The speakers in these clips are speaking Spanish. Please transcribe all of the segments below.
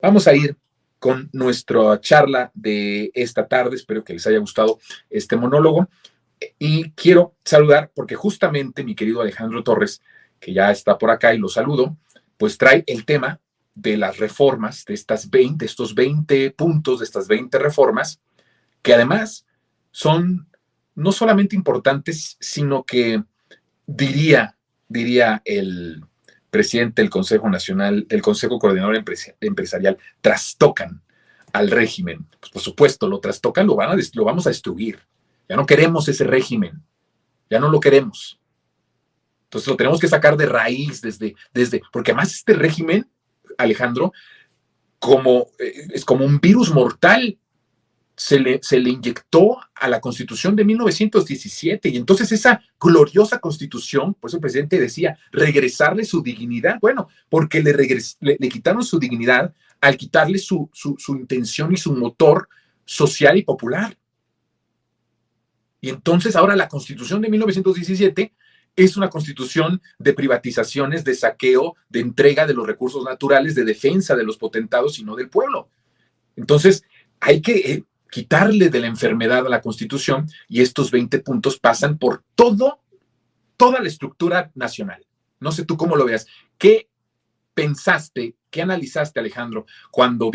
Vamos a ir con nuestra charla de esta tarde. Espero que les haya gustado este monólogo. Y quiero saludar porque justamente mi querido Alejandro Torres, que ya está por acá y lo saludo, pues trae el tema de las reformas, de estos 20 puntos, de estas 20 reformas, que además son no solamente importantes, sino que diría el presidente del Consejo Nacional, del Consejo Coordinador Empresarial, trastocan al régimen. Pues por supuesto, lo trastocan, lo vamos a destruir. Ya no queremos ese régimen, ya no lo queremos. Entonces lo tenemos que sacar de raíz, porque además este régimen, Alejandro, es como un virus mortal. Se le inyectó a la Constitución de 1917 y entonces esa gloriosa Constitución, por eso el presidente decía, regresarle su dignidad, bueno, porque le quitaron su dignidad al quitarle su intención y su motor social y popular. Y entonces ahora la Constitución de 1917 es una constitución de privatizaciones, de saqueo, de entrega de los recursos naturales, de defensa de los potentados y no del pueblo. Entonces hay que quitarle de la enfermedad a la Constitución y estos 20 puntos pasan por toda la estructura nacional. No sé tú cómo lo veas. ¿Qué pensaste, qué analizaste, Alejandro, cuando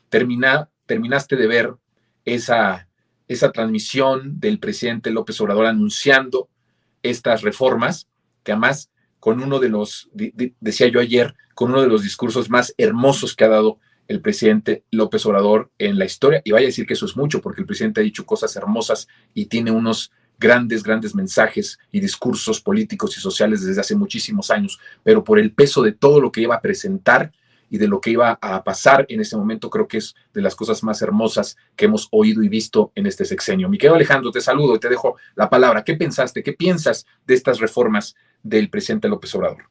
terminaste de ver esa transmisión del presidente López Obrador anunciando estas reformas, que además con uno de los, decía yo ayer, con uno de los discursos más hermosos que ha dado el presidente López Obrador en la historia, y vaya a decir que eso es mucho, porque el presidente ha dicho cosas hermosas y tiene unos grandes mensajes y discursos políticos y sociales desde hace muchísimos años, pero por el peso de todo lo que iba a presentar y de lo que iba a pasar en ese momento, creo que es de las cosas más hermosas que hemos oído y visto en este sexenio. Mi querido Alejandro, te saludo y te dejo la palabra. ¿Qué pensaste? ¿Qué piensas de estas reformas del presidente López Obrador?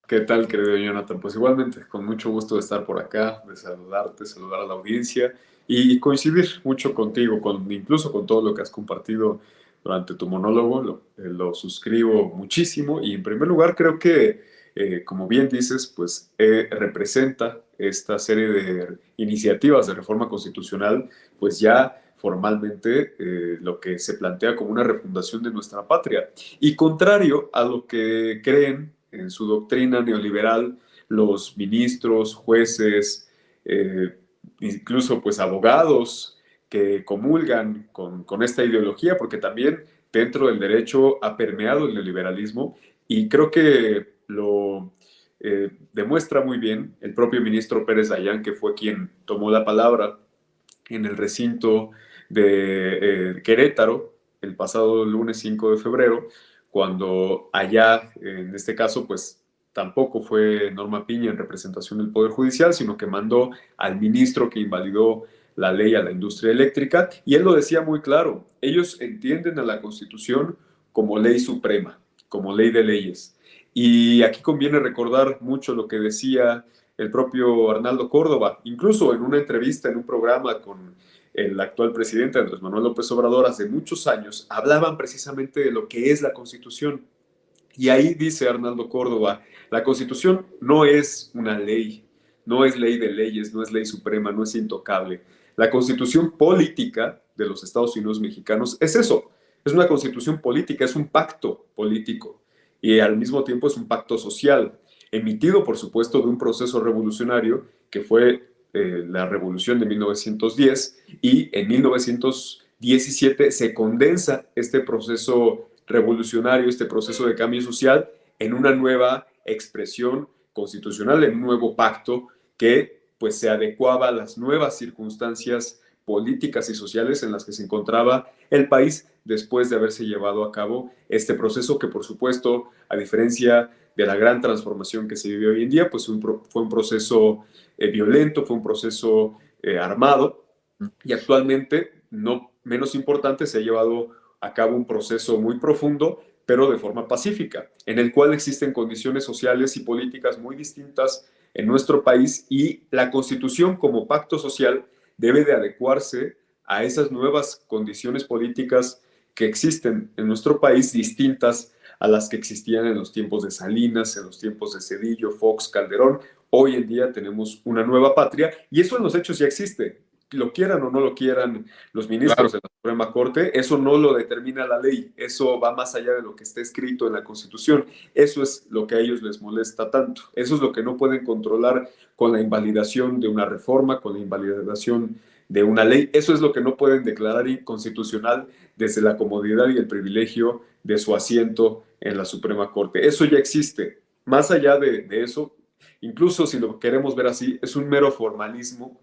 ¿Qué tal, querido Jonathan? Pues igualmente, con mucho gusto de estar por acá, de saludarte, saludar a la audiencia y coincidir mucho contigo, incluso con todo lo que has compartido durante tu monólogo. Lo suscribo muchísimo y en primer lugar creo que, como bien dices, pues representa esta serie de iniciativas de reforma constitucional, pues ya formalmente lo que se plantea como una refundación de nuestra patria. Y contrario a lo que creen en su doctrina neoliberal los ministros, jueces, incluso pues abogados que comulgan con esta ideología, porque también dentro del derecho ha permeado el neoliberalismo y creo que lo demuestra muy bien el propio ministro Pérez Dayán, que fue quien tomó la palabra en el recinto de Querétaro el pasado lunes 5 de febrero, cuando allá, en este caso, pues tampoco fue Norma Piña en representación del Poder Judicial, sino que mandó al ministro que invalidó la ley a la industria eléctrica, y él lo decía muy claro, ellos entienden a la Constitución como ley suprema, como ley de leyes. Y aquí conviene recordar mucho lo que decía el propio Arnaldo Córdoba, incluso en una entrevista en un programa con el actual presidente Andrés Manuel López Obrador hace muchos años, hablaban precisamente de lo que es la Constitución. Y ahí dice Arnaldo Córdoba, la Constitución no es una ley, no es ley de leyes, no es ley suprema, no es intocable. La Constitución política de los Estados Unidos mexicanos es eso, es una Constitución política, es un pacto político y al mismo tiempo es un pacto social, emitido por supuesto de un proceso revolucionario que fue la revolución de 1910 y en 1917 se condensa este proceso revolucionario, este proceso de cambio social en una nueva expresión constitucional, en un nuevo pacto que pues se adecuaba a las nuevas circunstancias políticas y sociales en las que se encontraba el país después de haberse llevado a cabo este proceso que por supuesto, a diferencia de la gran transformación que se vive hoy en día, pues fue un proceso violento, fue un proceso armado y actualmente, no menos importante, se ha llevado a cabo un proceso muy profundo, pero de forma pacífica, en el cual existen condiciones sociales y políticas muy distintas en nuestro país y la Constitución como pacto social debe de adecuarse a esas nuevas condiciones políticas que existen en nuestro país, distintas a las que existían en los tiempos de Salinas, en los tiempos de Cedillo, Fox, Calderón hoy en día tenemos una nueva patria y eso en los hechos ya existe. Lo quieran o no lo quieran los ministros de la Suprema Corte, eso no lo determina la ley, eso va más allá de lo que está escrito en la Constitución. Eso es lo que a ellos les molesta tanto. Eso es lo que no pueden controlar con la invalidación de una reforma, con la invalidación de una ley. Eso es lo que no pueden declarar inconstitucional desde la comodidad y el privilegio de su asiento en la Suprema Corte. Eso ya existe. Más allá de eso, incluso si lo queremos ver así, es un mero formalismo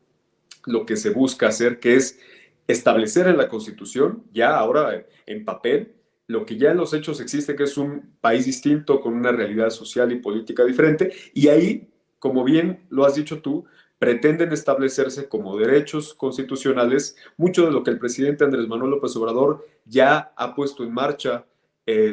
lo que se busca hacer, que es establecer en la Constitución, ya ahora en papel, lo que ya en los hechos existe, que es un país distinto, con una realidad social y política diferente, y ahí, como bien lo has dicho tú, pretenden establecerse como derechos constitucionales mucho de lo que el presidente Andrés Manuel López Obrador ya ha puesto en marcha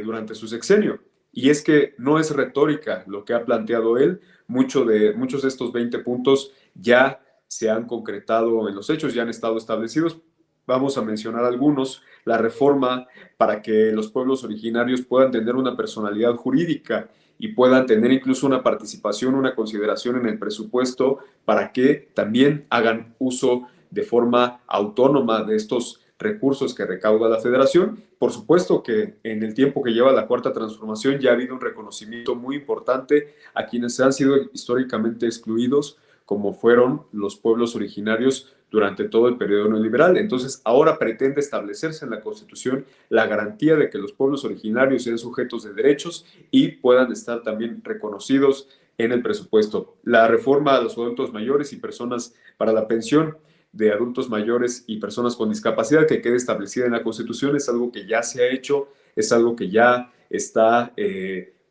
durante su sexenio. Y es que no es retórica lo que ha planteado él, muchos de estos 20 puntos ya se han concretado en los hechos, ya han estado establecidos. Vamos a mencionar algunos. La reforma para que los pueblos originarios puedan tener una personalidad jurídica y puedan tener incluso una participación, una consideración en el presupuesto para que también hagan uso de forma autónoma de estos recursos que recauda la federación. Por supuesto que en el tiempo que lleva la Cuarta Transformación ya ha habido un reconocimiento muy importante a quienes han sido históricamente excluidos, como fueron los pueblos originarios durante todo el periodo neoliberal. Entonces, ahora pretende establecerse en la Constitución la garantía de que los pueblos originarios sean sujetos de derechos y puedan estar también reconocidos en el presupuesto. La reforma a los adultos mayores y personas para la pensión de adultos mayores y personas con discapacidad que quede establecida en la Constitución es algo que ya se ha hecho, es algo que ya está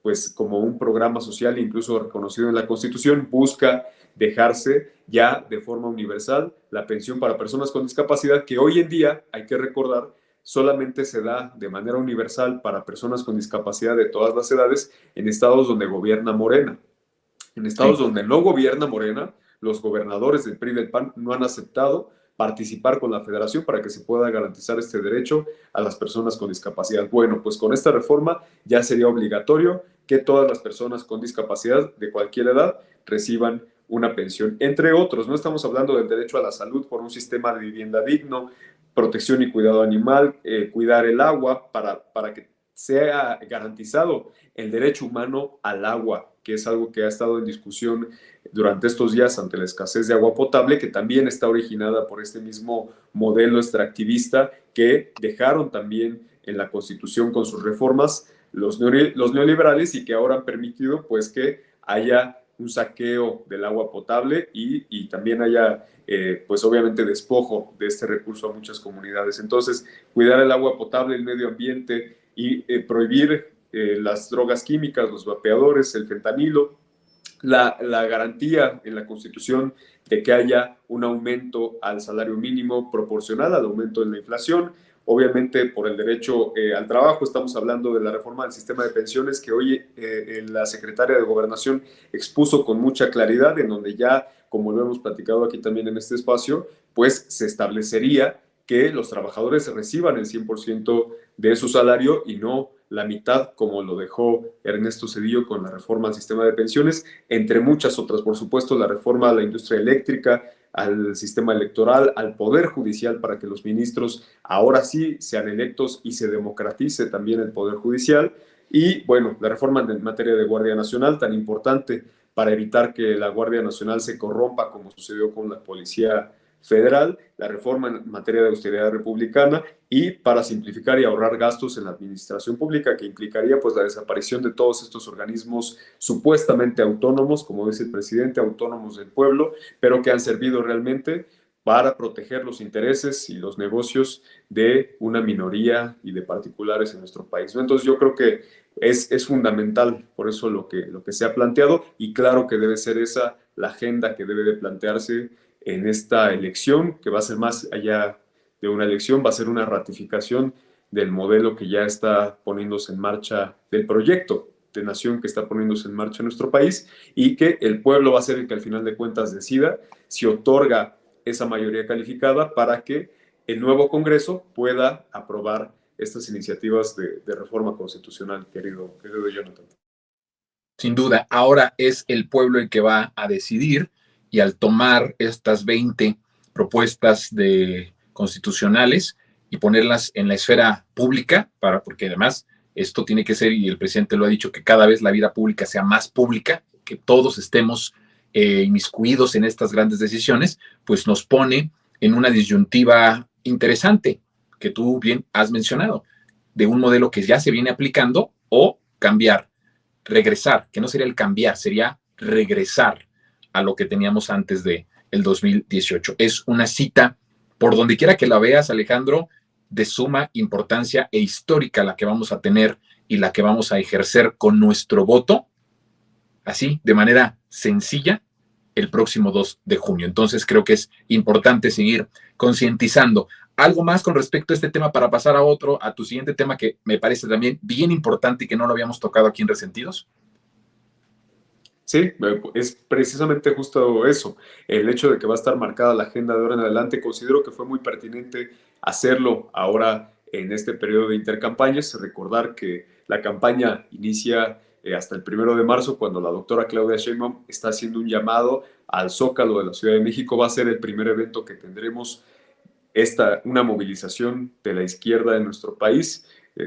pues como un programa social incluso reconocido en la Constitución. Busca dejarse ya de forma universal la pensión para personas con discapacidad, que hoy en día, hay que recordar, solamente se da de manera universal para personas con discapacidad de todas las edades en estados donde gobierna Morena. En estados donde no gobierna Morena, los gobernadores del PRI y del PAN no han aceptado participar con la federación para que se pueda garantizar este derecho a las personas con discapacidad. Bueno, pues con esta reforma ya sería obligatorio que todas las personas con discapacidad de cualquier edad reciban una pensión, entre otros. No estamos hablando del derecho a la salud por un sistema de vivienda digno, protección y cuidado animal, cuidar el agua para que sea garantizado el derecho humano al agua, que es algo que ha estado en discusión durante estos días ante la escasez de agua potable, que también está originada por este mismo modelo extractivista que dejaron también en la Constitución con sus reformas los neoliberales y que ahora han permitido pues que haya un saqueo del agua potable y también haya pues obviamente despojo de este recurso a muchas comunidades. Entonces, cuidar el agua potable, el medio ambiente y prohibir las drogas químicas, los vapeadores, el fentanilo, la garantía en la Constitución de que haya un aumento al salario mínimo proporcional al aumento de la inflación. Obviamente, por el derecho al trabajo, estamos hablando de la reforma del sistema de pensiones que hoy la secretaria de Gobernación expuso con mucha claridad, en donde ya, como lo hemos platicado aquí también en este espacio, pues se establecería que los trabajadores reciban el 100% de su salario y no la mitad, como lo dejó Ernesto Zedillo con la reforma al sistema de pensiones, entre muchas otras. Por supuesto, la reforma a la industria eléctrica, al sistema electoral, al poder judicial, para que los ministros ahora sí sean electos y se democratice también el poder judicial. Y bueno, la reforma en materia de Guardia Nacional, tan importante para evitar que la Guardia Nacional se corrompa como sucedió con la Policía Federal, la reforma en materia de austeridad republicana y para simplificar y ahorrar gastos en la administración pública, que implicaría pues la desaparición de todos estos organismos supuestamente autónomos, como dice el presidente, autónomos del pueblo, pero que han servido realmente para proteger los intereses y los negocios de una minoría y de particulares en nuestro país. Entonces yo creo que es fundamental por eso lo que se ha planteado y claro que debe ser esa la agenda que debe de plantearse en esta elección, que va a ser más allá de una elección, va a ser una ratificación del modelo que ya está poniéndose en marcha, del proyecto de nación que está poniéndose en marcha en nuestro país y que el pueblo va a ser el que al final de cuentas decida si otorga esa mayoría calificada para que el nuevo Congreso pueda aprobar estas iniciativas de reforma constitucional, querido Jonathan. Sin duda, ahora es el pueblo el que va a decidir y al tomar estas 20 propuestas constitucionales y ponerlas en la esfera pública, porque además esto tiene que ser, y el presidente lo ha dicho, que cada vez la vida pública sea más pública, que todos estemos inmiscuidos en estas grandes decisiones, pues nos pone en una disyuntiva interesante que tú bien has mencionado, de un modelo que ya se viene aplicando o cambiar, regresar, que no sería el cambiar, sería regresar a lo que teníamos antes de el 2018. Es una cita, por donde quiera que la veas, Alejandro, de suma importancia e histórica la que vamos a tener y la que vamos a ejercer con nuestro voto, así, de manera sencilla, el próximo 2 de junio. Entonces creo que es importante seguir concientizando. ¿Algo más con respecto a este tema para pasar a tu siguiente tema que me parece también bien importante y que no lo habíamos tocado aquí en Resentidos? Sí, es precisamente justo eso. El hecho de que va a estar marcada la agenda de ahora en adelante, considero que fue muy pertinente hacerlo ahora en este periodo de intercampañas. Recordar que la campaña inicia hasta el 1 de marzo, cuando la doctora Claudia Sheinbaum está haciendo un llamado al Zócalo de la Ciudad de México. Va a ser el primer evento que tendremos una movilización de la izquierda en nuestro país,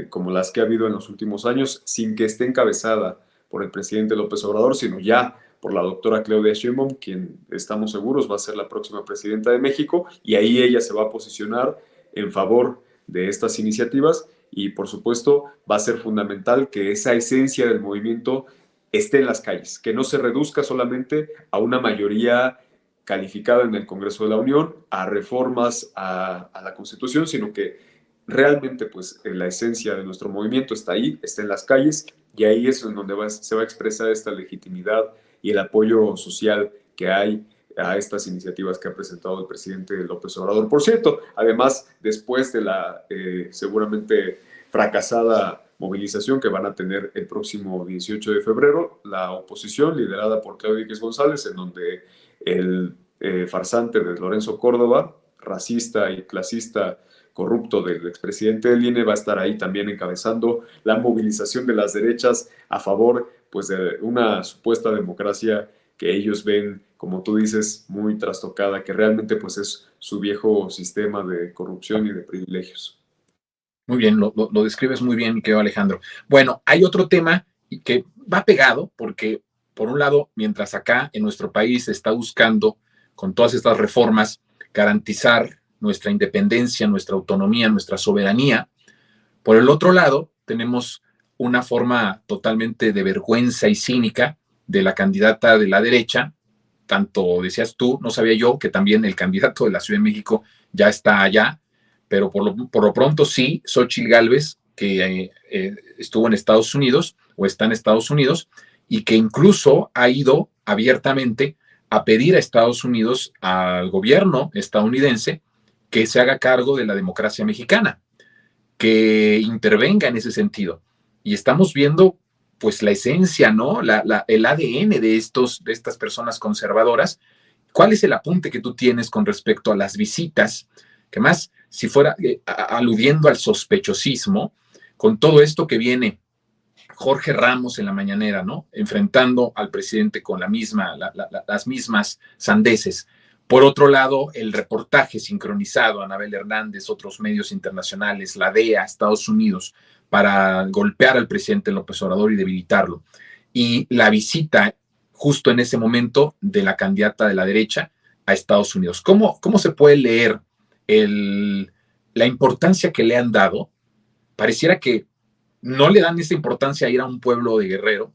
como las que ha habido en los últimos años, sin que esté encabezada por el presidente López Obrador, sino ya por la doctora Claudia Sheinbaum, quien estamos seguros va a ser la próxima presidenta de México, y ahí ella se va a posicionar en favor de estas iniciativas, y por supuesto va a ser fundamental que esa esencia del movimiento esté en las calles, que no se reduzca solamente a una mayoría calificada en el Congreso de la Unión, a reformas a la Constitución, sino que realmente pues la esencia de nuestro movimiento está ahí, está en las calles, y ahí es en donde se va a expresar esta legitimidad y el apoyo social que hay a estas iniciativas que ha presentado el presidente López Obrador. Por cierto, además, después de la seguramente fracasada movilización que van a tener el próximo 18 de febrero, la oposición liderada por Claudio X González, en donde el farsante de Lorenzo Córdoba, racista y clasista corrupto del expresidente del INE, va a estar ahí también encabezando la movilización de las derechas a favor pues, de una supuesta democracia que ellos ven, como tú dices, muy trastocada, que realmente pues, es su viejo sistema de corrupción y de privilegios. Muy bien, lo describes muy bien, mi querido Alejandro. Bueno, hay otro tema que va pegado, porque por un lado, mientras acá en nuestro país se está buscando, con todas estas reformas, garantizar nuestra independencia, nuestra autonomía, nuestra soberanía, por el otro lado, tenemos una forma totalmente de vergüenza y cínica de la candidata de la derecha, tanto decías tú, no sabía yo que también el candidato de la Ciudad de México ya está allá, pero por lo pronto sí, Xóchitl Gálvez, que estuvo en Estados Unidos o está en Estados Unidos y que incluso ha ido abiertamente a pedir a Estados Unidos, al gobierno estadounidense, que se haga cargo de la democracia mexicana, que intervenga en ese sentido. Y estamos viendo pues la esencia, ¿no? El ADN de estas personas conservadoras. ¿Cuál es el apunte que tú tienes con respecto a las visitas? Que más, si fuera aludiendo al sospechosismo, con todo esto que viene Jorge Ramos en la mañanera, ¿no? Enfrentando al presidente con las mismas sandeces. Por otro lado, el reportaje sincronizado, Anabel Hernández, otros medios internacionales, la DEA, Estados Unidos, para golpear al presidente López Obrador y debilitarlo. Y la visita justo en ese momento de la candidata de la derecha a Estados Unidos. ¿Cómo se puede leer la importancia que le han dado? Pareciera que no le dan esa importancia a ir a un pueblo de Guerrero,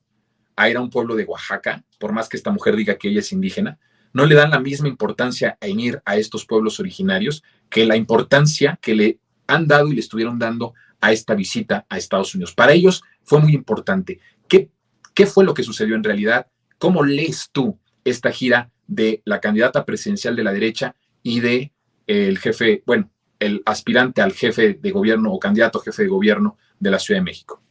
a ir a un pueblo de Oaxaca, por más que esta mujer diga que ella es indígena, no le dan la misma importancia en ir a estos pueblos originarios que la importancia que le han dado y le estuvieron dando a esta visita a Estados Unidos. Para ellos fue muy importante. ¿Qué fue lo que sucedió en realidad? ¿Cómo lees tú esta gira de la candidata presidencial de la derecha y de el jefe, bueno, el aspirante al jefe de gobierno o candidato a jefe de gobierno de la Ciudad de México?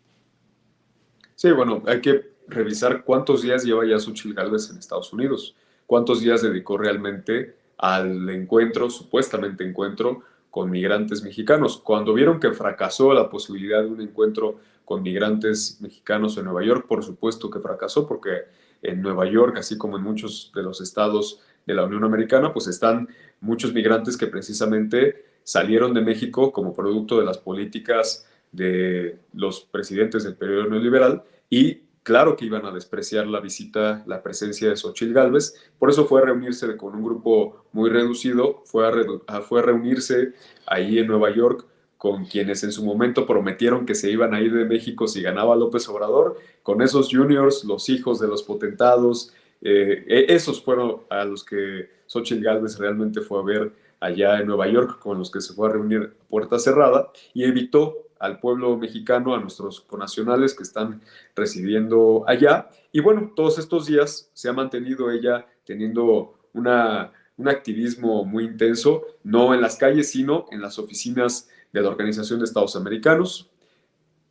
Sí, bueno, hay que revisar cuántos días lleva ya Xóchitl Gálvez en Estados Unidos, cuántos días dedicó realmente al encuentro, supuestamente encuentro, con migrantes mexicanos. Cuando vieron que fracasó la posibilidad de un encuentro con migrantes mexicanos en Nueva York. Por supuesto que fracasó, porque en Nueva York, así como en muchos de los estados de la Unión Americana, pues están muchos migrantes que precisamente salieron de México como producto de las políticas de los presidentes del periodo neoliberal, y claro que iban a despreciar la visita, la presencia de Xóchitl Gálvez. Por eso fue a reunirse con un grupo muy reducido, fue a reunirse ahí en Nueva York con quienes en su momento prometieron que se iban a ir de México si ganaba López Obrador, con esos juniors, los hijos de los potentados. Esos fueron a los que Xóchitl Gálvez realmente fue a ver allá en Nueva York, con los que se fue a reunir a puerta cerrada, y evitó al pueblo mexicano, a nuestros connacionales que están residiendo allá. Y bueno, todos estos días se ha mantenido ella teniendo un activismo muy intenso, no en las calles, sino en las oficinas de la Organización de Estados Americanos,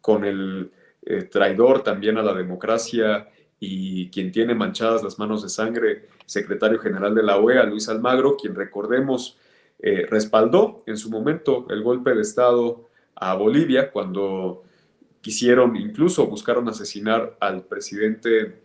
con el traidor también a la democracia y quien tiene manchadas las manos de sangre, secretario general de la OEA, Luis Almagro, quien recordemos respaldó en su momento el golpe de Estado a Bolivia cuando quisieron, incluso buscaron asesinar al presidente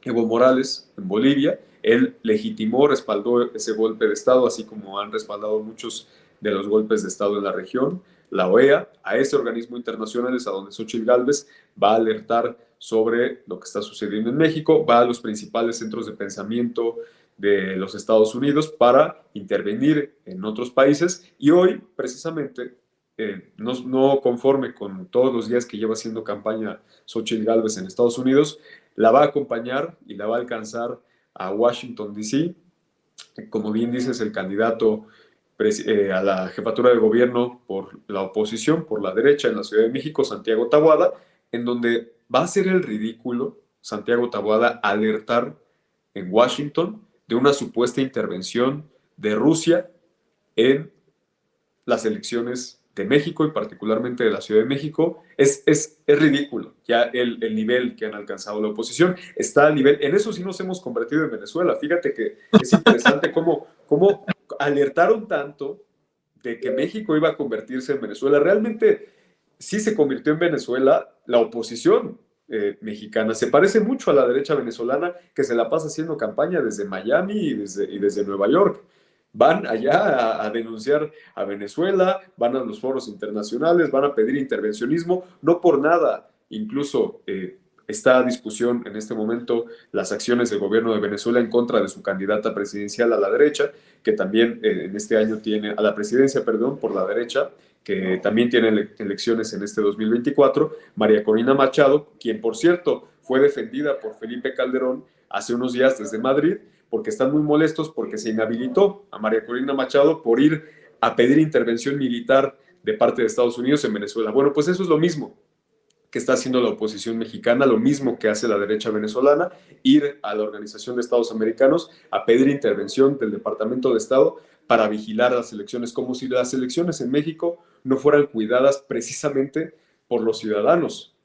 Evo Morales en Bolivia. Él legitimó, respaldó ese golpe de Estado, así como han respaldado muchos de los golpes de Estado en la región. La OEA, a ese organismo internacional es a donde Xóchitl Gálvez va a alertar sobre lo que está sucediendo en México, va a los principales centros de pensamiento de los Estados Unidos para intervenir en otros países, y hoy precisamente no conforme con todos los días que lleva haciendo campaña Xóchitl Gálvez en Estados Unidos, la va a acompañar y la va a alcanzar a Washington, D.C. Como bien dices, el candidato a la jefatura de gobierno por la oposición, por la derecha en la Ciudad de México, Santiago Tabuada, en donde va a ser el ridículo Santiago Tabuada alertar en Washington de una supuesta intervención de Rusia en las elecciones de México y particularmente de la Ciudad de México. Es ridículo ya el nivel que han alcanzado la oposición. Está al nivel, en eso sí nos hemos convertido en Venezuela. Fíjate que es interesante cómo alertaron tanto de que México iba a convertirse en Venezuela. Realmente sí se convirtió en Venezuela la oposición mexicana. Se parece mucho a la derecha venezolana, que se la pasa haciendo campaña desde Miami y desde Nueva York. Van allá a denunciar a Venezuela, van a los foros internacionales, van a pedir intervencionismo, no por nada. Incluso está a discusión en este momento las acciones del gobierno de Venezuela en contra de su candidata presidencial a la derecha, que también en este año tiene, a la presidencia, perdón, por la derecha, que también tiene elecciones en este 2024, María Corina Machado, quien por cierto fue defendida por Felipe Calderón hace unos días desde Madrid, porque están muy molestos porque se inhabilitó a María Corina Machado por ir a pedir intervención militar de parte de Estados Unidos en Venezuela. Bueno, pues eso es lo mismo que está haciendo la oposición mexicana, lo mismo que hace la derecha venezolana, ir a la Organización de Estados Americanos a pedir intervención del Departamento de Estado para vigilar las elecciones, como si las elecciones en México no fueran cuidadas precisamente por los ciudadanos,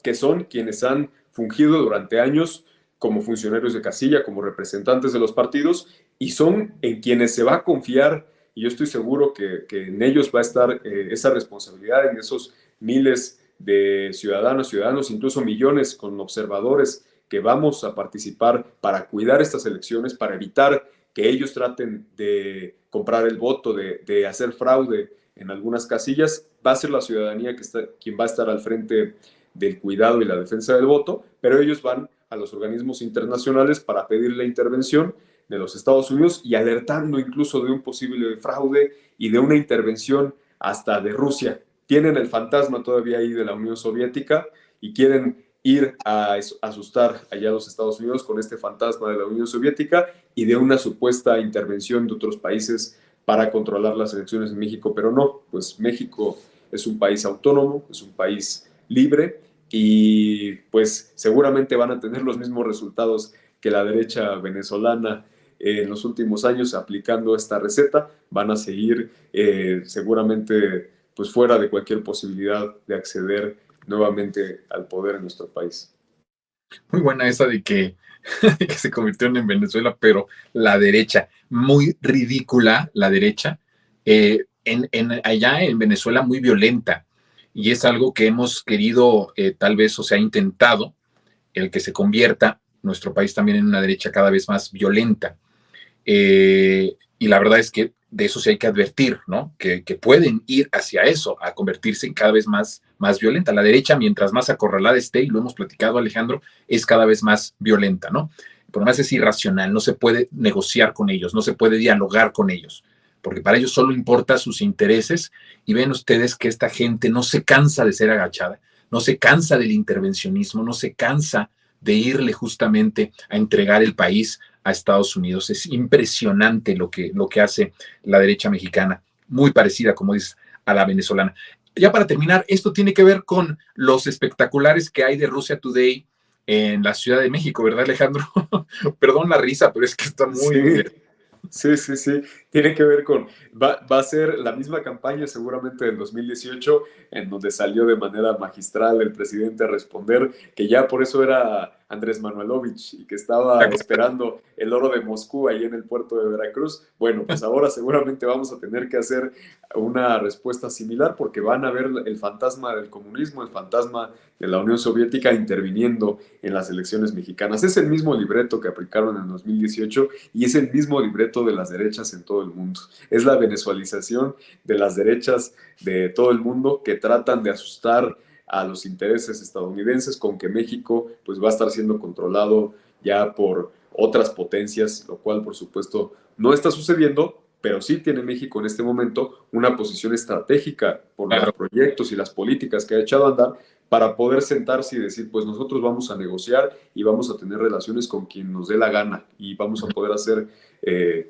que son quienes han fungido durante años como funcionarios de casilla, como representantes de los partidos, y son en quienes se va a confiar, y yo estoy seguro que en ellos va a estar esa responsabilidad, en esos miles de ciudadanos, incluso millones con observadores que vamos a participar para cuidar estas elecciones, para evitar que ellos traten de comprar el voto, de hacer fraude en algunas casillas. Va a ser la ciudadanía quien va a estar al frente del cuidado y la defensa del voto, pero ellos van a los organismos internacionales para pedir la intervención de los Estados Unidos y alertando incluso de un posible fraude y de una intervención hasta de Rusia. Tienen el fantasma todavía ahí de la Unión Soviética y quieren ir a asustar allá a los Estados Unidos con este fantasma de la Unión Soviética y de una supuesta intervención de otros países para controlar las elecciones en México, pero no, pues México es un país autónomo, es un país libre y pues seguramente van a tener los mismos resultados que la derecha venezolana en los últimos años aplicando esta receta. Van a seguir seguramente pues fuera de cualquier posibilidad de acceder nuevamente al poder en nuestro país. Muy buena esa de que se convirtieron en Venezuela, pero la derecha, muy ridícula la derecha, allá en Venezuela muy violenta. y es algo que hemos querido, tal vez, o sea, intentado, el que se convierta nuestro país también en una derecha cada vez más violenta. Y la verdad es que de eso sí hay que advertir, ¿no? Que pueden ir hacia eso, a convertirse en cada vez más violenta. La derecha, mientras más acorralada esté, y lo hemos platicado, Alejandro, es cada vez más violenta, ¿no? Por más es irracional, no se puede negociar con ellos, no se puede dialogar con ellos, porque para ellos solo importa sus intereses, y ven ustedes que esta gente no se cansa de ser agachada, no se cansa del intervencionismo, no se cansa de irle justamente a entregar el país a Estados Unidos. Es impresionante lo que hace la derecha mexicana, muy parecida, como dices, a la venezolana. Ya para terminar, esto tiene que ver con los espectaculares que hay de Russia Today en la Ciudad de México, ¿verdad, Alejandro? Perdón la risa, pero es que está muy Sí, divertido. sí. Tiene que ver con, va a ser la misma campaña seguramente del 2018, en donde salió de manera magistral el presidente a responder que ya por eso era Andrés Manuelovich y que estaba esperando el oro de Moscú ahí en el puerto de Veracruz. Bueno, pues ahora seguramente vamos a tener que hacer una respuesta similar porque van a ver el fantasma del comunismo, el fantasma de la Unión Soviética interviniendo en las elecciones mexicanas. Es el mismo libreto que aplicaron en 2018 y es el mismo libreto de las derechas en todo el mundo. Es la venezualización de las derechas de todo el mundo que tratan de asustar a los intereses estadounidenses con que México pues va a estar siendo controlado ya por otras potencias, lo cual por supuesto no está sucediendo, pero sí tiene México en este momento una posición estratégica por los Claro. proyectos y las políticas que ha echado a andar para poder sentarse y decir, pues nosotros vamos a negociar y vamos a tener relaciones con quien nos dé la gana y vamos a poder hacer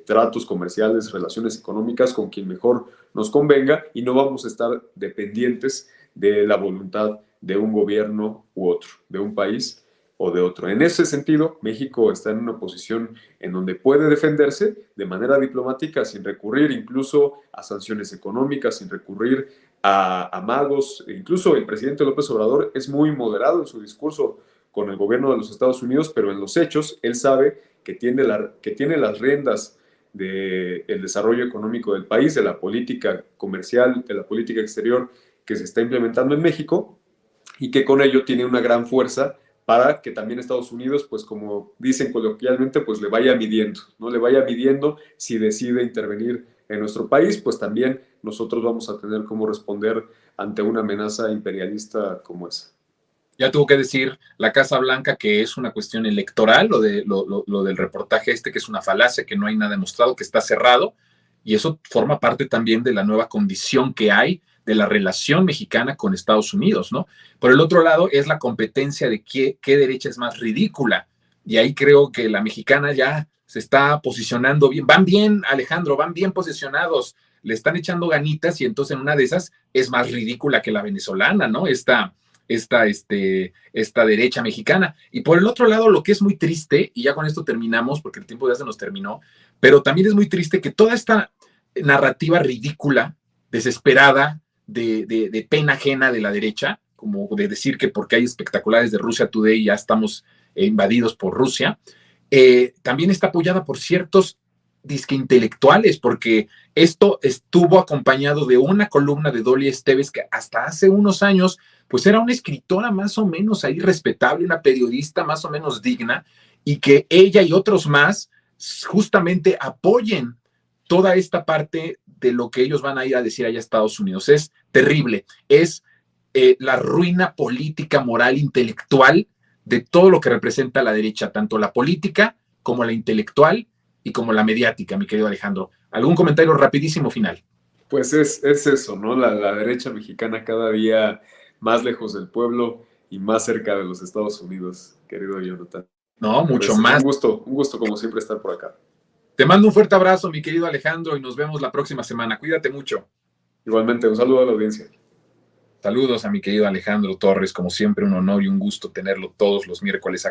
tratos comerciales, relaciones económicas con quien mejor nos convenga y no vamos a estar dependientes de la voluntad de un gobierno u otro, de un país o de otro. En ese sentido, México está en una posición en donde puede defenderse de manera diplomática sin recurrir incluso a sanciones económicas, sin recurrir a amagos. Incluso el presidente López Obrador es muy moderado en su discurso con el gobierno de los Estados Unidos, pero en los hechos él sabe que tiene las riendas del desarrollo económico del país, de la política comercial, de la política exterior que se está implementando en México y que con ello tiene una gran fuerza para que también Estados Unidos, pues como dicen coloquialmente, pues le vaya midiendo, ¿no? Le vaya midiendo si decide intervenir en nuestro país, pues también nosotros vamos a tener cómo responder ante una amenaza imperialista como esa. Ya tuvo que decir la Casa Blanca que es una cuestión electoral, lo del reportaje que es una falacia, que no hay nada demostrado, que está cerrado, y eso forma parte también de la nueva condición que hay de la relación mexicana con Estados Unidos, ¿no? Por el otro lado, es la competencia de qué derecha es más ridícula, y ahí creo que la mexicana ya se está posicionando bien, van bien, Alejandro, van bien posicionados, le están echando ganitas, y entonces en una de esas es más ridícula que la venezolana, ¿no? Esta derecha mexicana. Y por el otro lado, lo que es muy triste, y ya con esto terminamos, porque el tiempo ya se nos terminó, pero también es muy triste que toda esta narrativa ridícula, desesperada, de pena ajena de la derecha, como de decir que porque hay espectaculares de Russia Today ya estamos invadidos por Rusia, también está apoyada por ciertos disque intelectuales, porque esto estuvo acompañado de una columna de Dolly Esteves que hasta hace unos años pues era una escritora más o menos ahí respetable, una periodista más o menos digna, y que ella y otros más justamente apoyen toda esta parte de lo que ellos van a ir a decir allá a Estados Unidos. Es terrible, es la ruina política, moral, intelectual de todo lo que representa la derecha, tanto la política como la intelectual y como la mediática, mi querido Alejandro. ¿Algún comentario rapidísimo final? Pues es eso, ¿no? La derecha mexicana cada día más lejos del pueblo y más cerca de los Estados Unidos, querido Jonathan. No, mucho Pues más. un gusto como siempre estar por acá. Te mando un fuerte abrazo, mi querido Alejandro, y nos vemos la próxima semana. Cuídate mucho. Igualmente, un saludo a la audiencia. Saludos a mi querido Alejandro Torres, como siempre un honor y un gusto tenerlo todos los miércoles acá.